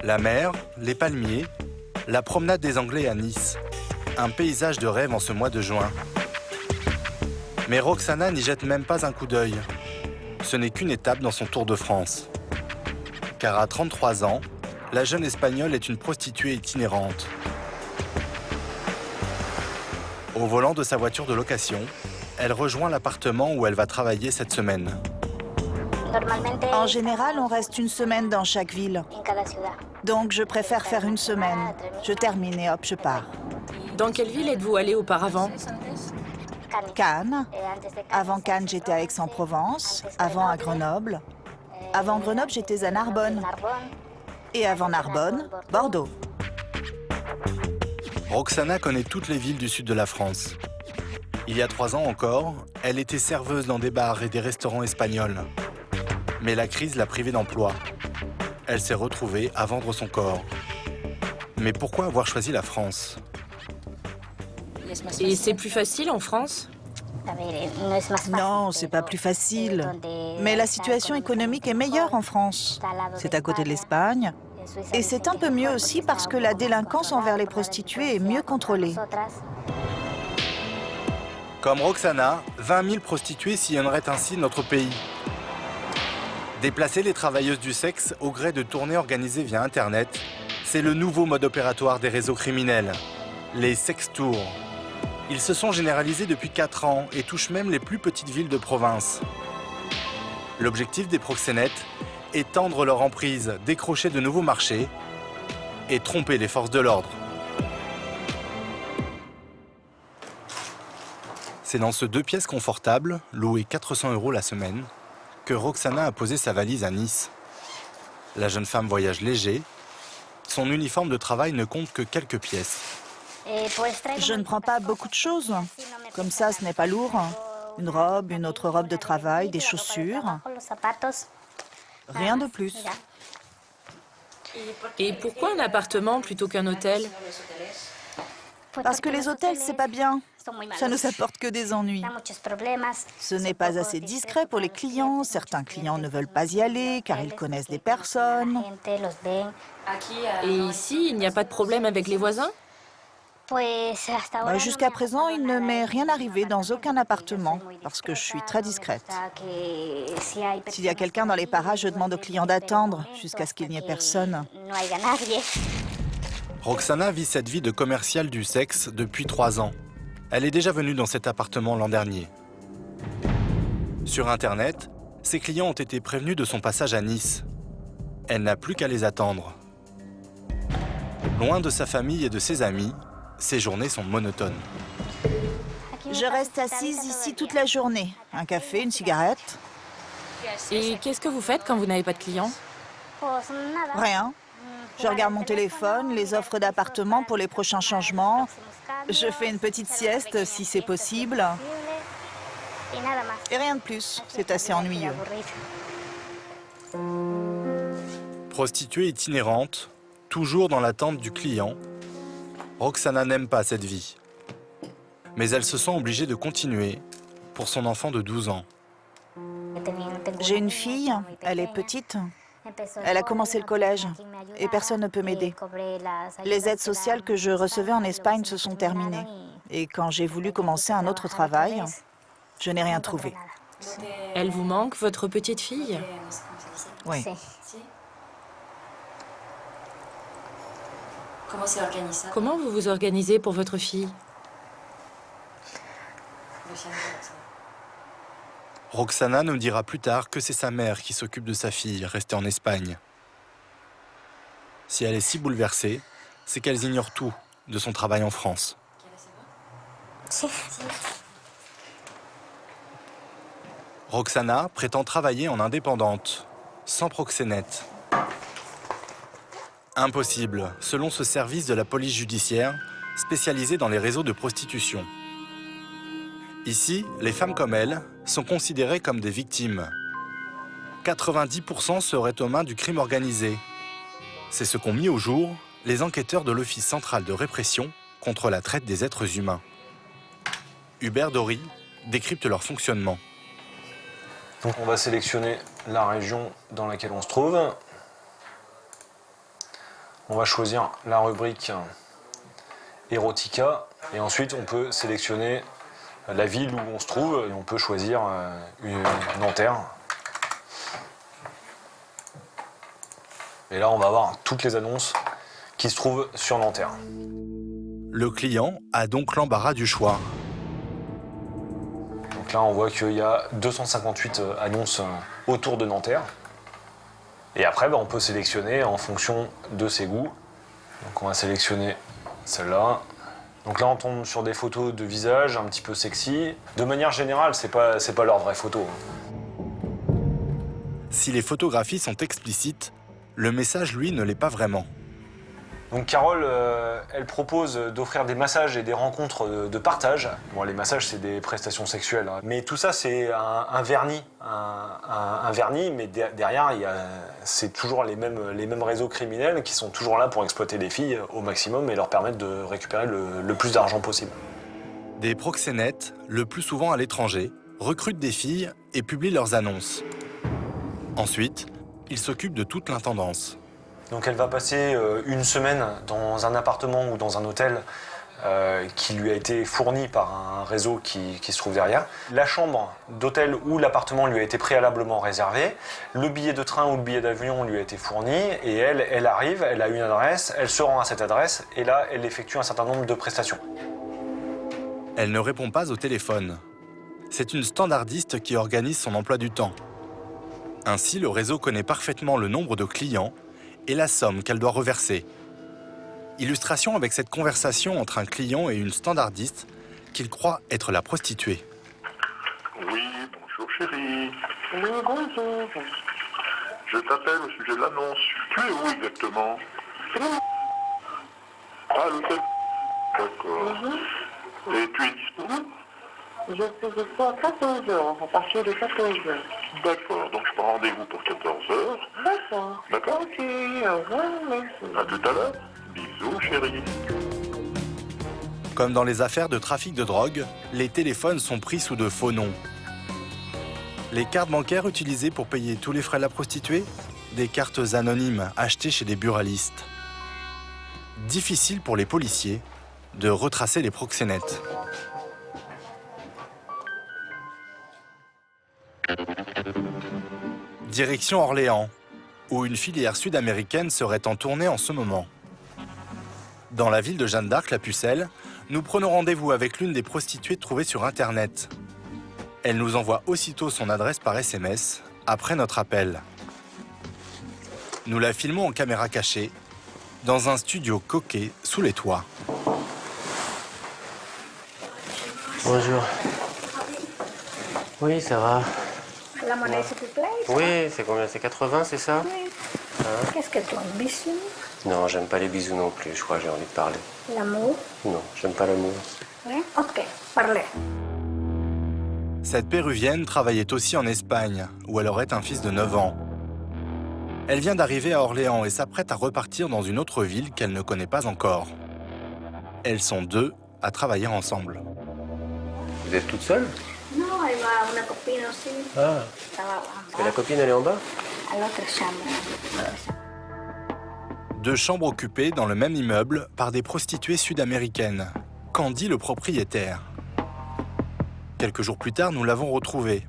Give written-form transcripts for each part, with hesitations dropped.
La mer, les palmiers, la promenade des Anglais à Nice. Un paysage de rêve en ce mois de juin. Mais Roxana n'y jette même pas un coup d'œil. Ce n'est qu'une étape dans son Tour de France. Car à 33 ans, la jeune Espagnole est une prostituée itinérante. Au volant de sa voiture de location, elle rejoint l'appartement où elle va travailler cette semaine. En général, on reste une semaine dans chaque ville. Donc, je préfère faire une semaine. Je termine et hop, je pars. Dans quelle ville êtes-vous allé auparavant? Cannes. Avant Cannes, j'étais à Aix-en-Provence. Avant, à Grenoble. Avant Grenoble, j'étais à Narbonne. Et avant Narbonne, Bordeaux. Roxana connaît toutes les villes du sud de la France. Il y a 3 ans encore, elle était serveuse dans des bars et des restaurants espagnols. Mais la crise l'a privée d'emploi. Elle s'est retrouvée à vendre son corps. Mais pourquoi avoir choisi la France? Et c'est plus facile en France? Non, c'est pas plus facile. Mais la situation économique est meilleure en France. C'est à côté de l'Espagne. Et c'est un peu mieux aussi parce que la délinquance envers les prostituées est mieux contrôlée. Comme Roxana, 20 000 prostituées sillonneraient ainsi notre pays. Déplacer les travailleuses du sexe au gré de tournées organisées via Internet, c'est le nouveau mode opératoire des réseaux criminels, les sextours. Ils se sont généralisés depuis 4 ans et touchent même les plus petites villes de province. L'objectif des proxénètes, étendre leur emprise, décrocher de nouveaux marchés et tromper les forces de l'ordre. C'est dans ce 2 pièces confortable, loué 400 € la semaine, que Roxana a posé sa valise à Nice. La jeune femme voyage léger. Son uniforme de travail ne compte que quelques pièces. Je ne prends pas beaucoup de choses. Comme ça, ce n'est pas lourd. Une robe, une autre robe de travail, des chaussures. Rien de plus. Et pourquoi un appartement plutôt qu'un hôtel? Parce que les hôtels, c'est pas bien. Ça nous apporte que des ennuis. Ce n'est pas assez discret pour les clients. Certains clients ne veulent pas y aller car ils connaissent des personnes. Et ici, il n'y a pas de problème avec les voisins? Jusqu'à présent, il ne m'est rien arrivé dans aucun appartement parce que je suis très discrète. S'il y a quelqu'un dans les parages, je demande aux clients d'attendre jusqu'à ce qu'il n'y ait personne. Roxana vit cette vie de commerciale du sexe depuis 3 ans. Elle est déjà venue dans cet appartement l'an dernier. Sur Internet, ses clients ont été prévenus de son passage à Nice. Elle n'a plus qu'à les attendre. Loin de sa famille et de ses amis, ses journées sont monotones. Je reste assise ici toute la journée. Un café, une cigarette. Et qu'est-ce que vous faites quand vous n'avez pas de clients? Rien. Je regarde mon téléphone, les offres d'appartements pour les prochains changements. Je fais une petite sieste si c'est possible. Et rien de plus. C'est assez ennuyeux. Prostituée itinérante, toujours dans l'attente du client, Roxana n'aime pas cette vie. Mais elle se sent obligée de continuer pour son enfant de 12 ans. J'ai une fille, elle est petite. Elle a commencé le collège et personne ne peut m'aider. Les aides sociales que je recevais en Espagne se sont terminées. Et quand j'ai voulu commencer un autre travail, je n'ai rien trouvé. Elle vous manque, votre petite fille? Oui. Comment vous vous organisez pour votre fille? Roxana nous dira plus tard que c'est sa mère qui s'occupe de sa fille, restée en Espagne. Si elle est si bouleversée, c'est qu'elle ignore tout de son travail en France. Roxana prétend travailler en indépendante, sans proxénète. Impossible, selon ce service de la police judiciaire, spécialisé dans les réseaux de prostitution. Ici, les femmes comme elle sont considérées comme des victimes. 90% seraient aux mains du crime organisé. C'est ce qu'ont mis au jour les enquêteurs de l'Office central de répression contre la traite des êtres humains. Hubert Dory décrypte leur fonctionnement. Donc on va sélectionner la région dans laquelle on se trouve. On va choisir la rubrique Erotica et ensuite on peut sélectionner la ville où on se trouve et on peut choisir Nanterre. Et là on va avoir toutes les annonces qui se trouvent sur Nanterre. Le client a donc l'embarras du choix. Donc là on voit qu'il y a 258 annonces autour de Nanterre. Et après on peut sélectionner en fonction de ses goûts. Donc on va sélectionner celle-là. Donc là on tombe sur des photos de visage un petit peu sexy. De manière générale, c'est pas leurs vraies photos. Si les photographies sont explicites, le message, lui, ne l'est pas vraiment. Donc Carole, elle propose d'offrir des massages et des rencontres de partage. Bon, les massages, c'est des prestations sexuelles, hein. Mais tout ça, c'est un vernis. Un vernis, mais derrière, c'est toujours les mêmes réseaux criminels qui sont toujours là pour exploiter les filles au maximum et leur permettre de récupérer le plus d'argent possible. Des proxénètes, le plus souvent à l'étranger, recrutent des filles et publient leurs annonces. Ensuite, ils s'occupent de toute l'intendance. Donc elle va passer une semaine dans un appartement ou dans un hôtel qui lui a été fourni par un réseau qui se trouve derrière. La chambre d'hôtel ou l'appartement lui a été préalablement réservé. Le billet de train ou le billet d'avion lui a été fourni. Et elle arrive, elle a une adresse, elle se rend à cette adresse et là, elle effectue un certain nombre de prestations. Elle ne répond pas au téléphone. C'est une standardiste qui organise son emploi du temps. Ainsi, le réseau connaît parfaitement le nombre de clients et la somme qu'elle doit reverser. Illustration avec cette conversation entre un client et une standardiste qu'il croit être la prostituée. Oui, bonjour chérie. Oui, bonjour. Je t'appelle au sujet de l'annonce. Tu es où exactement? Ah, l'hôtel. D'accord. Et tu es disponible? Je suis ici à 14h, à partir de 14h. D'accord, donc je prends rendez-vous pour 14h. D'accord. D'accord? Ok, au revoir, merci. À tout à l'heure. Bisous chérie. Comme dans les affaires de trafic de drogue, les téléphones sont pris sous de faux noms. Les cartes bancaires utilisées pour payer tous les frais de la prostituée? Des cartes anonymes achetées chez des buralistes. Difficile pour les policiers de retracer les proxénètes. Direction Orléans, où une filière sud-américaine serait en tournée en ce moment. Dans la ville de Jeanne d'Arc, la Pucelle, nous prenons rendez-vous avec l'une des prostituées trouvées sur Internet. Elle nous envoie aussitôt son adresse par SMS, après notre appel. Nous la filmons en caméra cachée, dans un studio coquet sous les toits. Bonjour. Oui, ça va. La monnaie, s'il te plaît? Oui, c'est combien? C'est 80, c'est ça? Oui. Hein? Qu'est-ce que tu as, un bisou? Non, j'aime pas les bisous non plus, je crois que j'ai envie de parler. L'amour? Non, j'aime pas l'amour. Oui. Ok, parlez. Cette Péruvienne travaillait aussi en Espagne, où elle aurait un fils de 9 ans. Elle vient d'arriver à Orléans et s'apprête à repartir dans une autre ville qu'elle ne connaît pas encore. Elles sont deux à travailler ensemble. Vous êtes toute seule? Non, elle va une copine aussi. Ah, Ça va en et bas, la copine, elle est en bas? à l'autre chambre. Deux chambres occupées dans le même immeuble par des prostituées sud-américaines, qu'en dit le propriétaire. Quelques jours plus tard, nous l'avons retrouvé.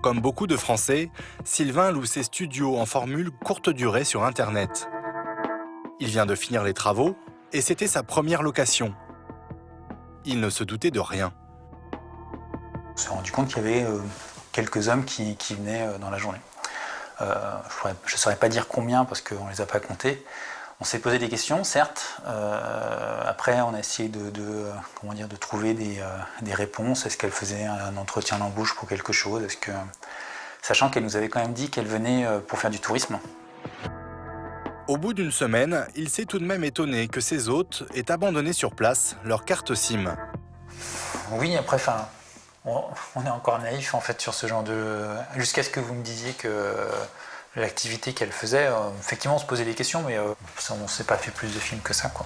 Comme beaucoup de Français, Sylvain loue ses studios en formule courte durée sur Internet. Il vient de finir les travaux et c'était sa première location. Il ne se doutait de rien. On s'est rendu compte qu'il y avait quelques hommes qui venaient dans la journée. Je ne saurais pas dire combien parce qu'on ne les a pas comptés. On s'est posé des questions, certes. Après, on a essayé de trouver des réponses. Est-ce qu'elle faisait un entretien d'embauche pour quelque chose? Sachant qu'elle nous avait quand même dit qu'elle venait pour faire du tourisme. Au bout d'une semaine, il s'est tout de même étonné que ses hôtes aient abandonné sur place leur carte SIM. Oui, après, on est encore naïf en fait sur ce genre de... Jusqu'à ce que vous me disiez que l'activité qu'elle faisait, effectivement on se posait des questions, mais on ne s'est pas fait plus de films que ça, quoi.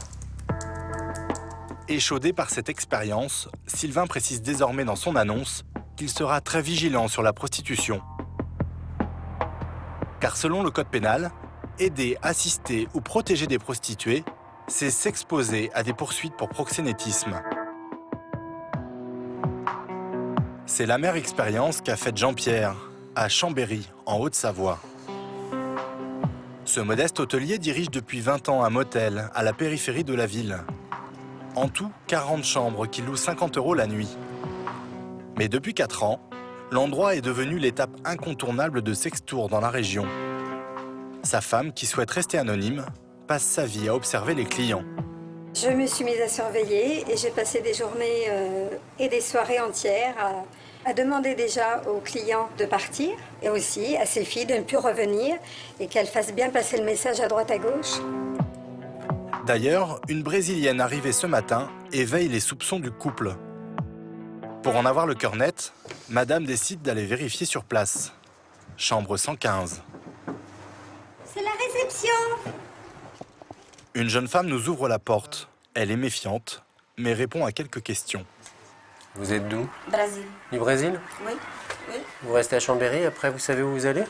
Échaudé par cette expérience, Sylvain précise désormais dans son annonce qu'il sera très vigilant sur la prostitution. Car selon le code pénal, aider, assister ou protéger des prostituées, c'est s'exposer à des poursuites pour proxénétisme. C'est l'amère expérience qu'a faite Jean-Pierre à Chambéry, en Haute-Savoie. Ce modeste hôtelier dirige depuis 20 ans un motel à la périphérie de la ville. En tout, 40 chambres qui louent 50 € la nuit. Mais depuis 4 ans, l'endroit est devenu l'étape incontournable de sextours dans la région. Sa femme, qui souhaite rester anonyme, passe sa vie à observer les clients. Je me suis mise à surveiller et j'ai passé des journées et des soirées entières à demander déjà aux clients de partir et aussi à ses filles de ne plus revenir et qu'elles fassent bien passer le message à droite à gauche. D'ailleurs, une Brésilienne arrivée ce matin éveille les soupçons du couple. Pour en avoir le cœur net, Madame décide d'aller vérifier sur place. Chambre 115. C'est la réception. Une jeune femme nous ouvre la porte. Elle est méfiante, mais répond à quelques questions. Vous êtes d'où? Brésil. Du Brésil? Oui, oui. Vous restez à Chambéry, après vous savez où vous allez?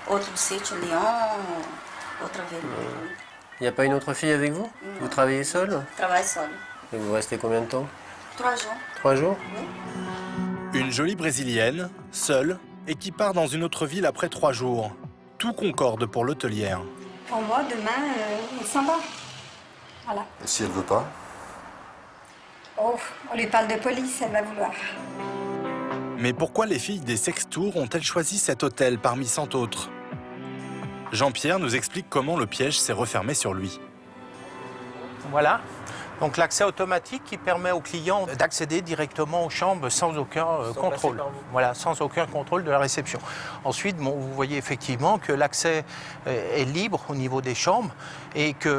Autre sítio, Lyon, autre ville. Il n'y a pas une autre fille avec vous? Vous travaillez seul? Travaille seul. Et vous restez combien de temps? 3 jours. 3 jours? Une jolie Brésilienne, seule, et qui part dans une autre ville après 3 jours. Tout concorde pour l'hôtelière. Pour moi, demain, elle s'en va. Voilà. Et si elle veut pas? Oh, on lui parle de police, elle va vouloir. Mais pourquoi les filles des sextours ont-elles choisi cet hôtel parmi 100 autres? Jean-Pierre nous explique comment le piège s'est refermé sur lui. Voilà. Donc l'accès automatique qui permet aux clients d'accéder directement aux chambres sans aucun contrôle. Voilà, sans aucun contrôle de la réception. Ensuite, bon, vous voyez effectivement que l'accès est libre au niveau des chambres et qu'on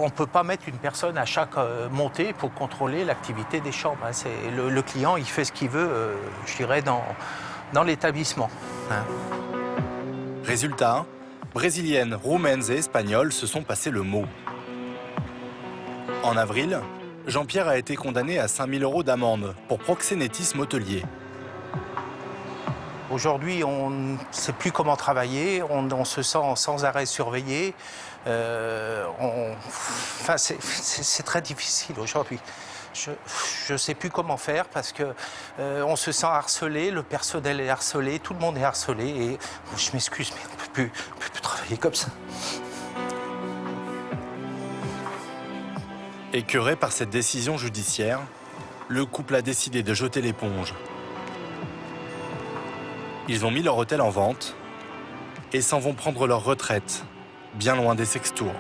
ne peut pas mettre une personne à chaque montée pour contrôler l'activité des chambres. Hein. Le client, il fait ce qu'il veut, je dirais, dans l'établissement. Hein. Résultat, Brésiliennes, Roumaines et Espagnoles se sont passé le mot. En avril, Jean-Pierre a été condamné à 5 000 € d'amende pour proxénétisme hôtelier. Aujourd'hui, on ne sait plus comment travailler, on se sent sans arrêt surveillé. Enfin, c'est très difficile aujourd'hui. Je ne sais plus comment faire parce que on se sent harcelé, le personnel est harcelé, tout le monde est harcelé et je m'excuse, mais on ne peut plus travailler comme ça. Écœuré par cette décision judiciaire, le couple a décidé de jeter l'éponge. Ils ont mis leur hôtel en vente et s'en vont prendre leur retraite, bien loin des sextours.